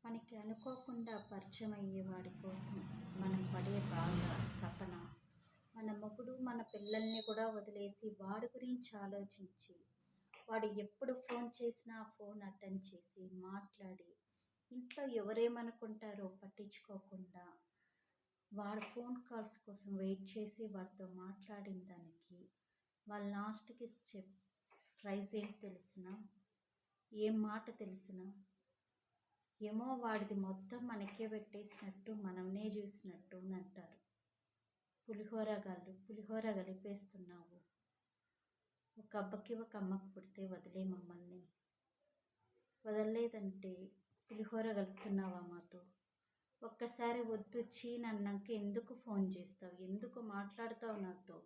మనకి అనుకోకుండా పరిచయం అయ్యేవాడి కోసం మనం పడే బాధ, తపన, మన మొగుడు మన పిల్లల్ని కూడా వదిలేసి వాడి గురించి ఆలోచించి, వాడు ఎప్పుడు ఫోన్ చేసినా ఫోన్ అటెండ్ చేసి మాట్లాడి, ఇంట్లో ఎవరేమనుకుంటారో పట్టించుకోకుండా వాడు ఫోన్ కాల్స్ కోసం వెయిట్ చేసి వాడితో మాట్లాడిన దానికి వాళ్ళ లాస్ట్కి ప్రైజ్ ఏం తెలిసినా, ఏం మాట తెలిసినా, ఏమో వాడిది మొత్తం మనకే పెట్టేసినట్టు మనల్నే చూసినట్టు అని అంటారు. పులిహోర కలిపేస్తున్నావు, ఒక అబ్బకి ఒక అమ్మకు పుడితే వదిలే మమ్మల్ని, వదలలేదంటే పులిహోర కలుపుతున్నావా మాతో, ఒక్కసారి వద్దు చీనన్నాక ఎందుకు ఫోన్ చేస్తావు, ఎందుకు మాట్లాడతావు నాతో,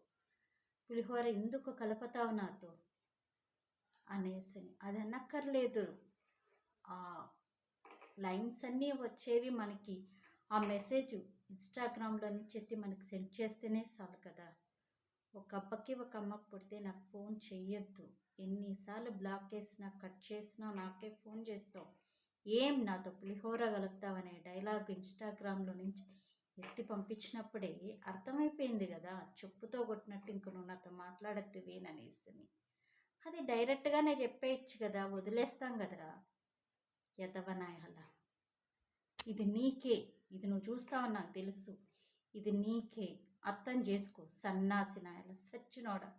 పులిహోర ఎందుకు కలుపుతావు నాతో అనేసి అది అనక్కర్లేదు. ఆ లైన్స్ అన్నీ వచ్చేవి మనకి, ఆ మెసేజ్ ఇన్స్టాగ్రామ్లో నుంచి ఎత్తి మనకి సెండ్ చేస్తేనే చాలు కదా. ఒక అబ్బకి ఒక అమ్మకి పుడితే నాకు ఫోన్ చెయ్యొద్దు, ఎన్నిసార్లు బ్లాక్ చేసినా కట్ చేసినా నాకే ఫోన్ చేస్తావు, ఏం నాతో పులిహోర కలుపుతావనే డైలాగ్ ఇన్స్టాగ్రామ్లో నుంచి ఎత్తి పంపించినప్పుడే అర్థమైపోయింది కదా, చెప్పుతో కొట్టినట్టు ఇంక నువ్వు నాతో మాట్లాడద్దువేననేసి. అది డైరెక్ట్గానే చెప్పేయచ్చు కదా, వదిలేస్తాం కదరా యదవనాయాల. ఇది నీకే, ఇది నువ్వు చూస్తావని నాకు తెలుసు, ఇది నీకే, అర్థం చేసుకో సన్నాసి నాయల సచ్చినోడా.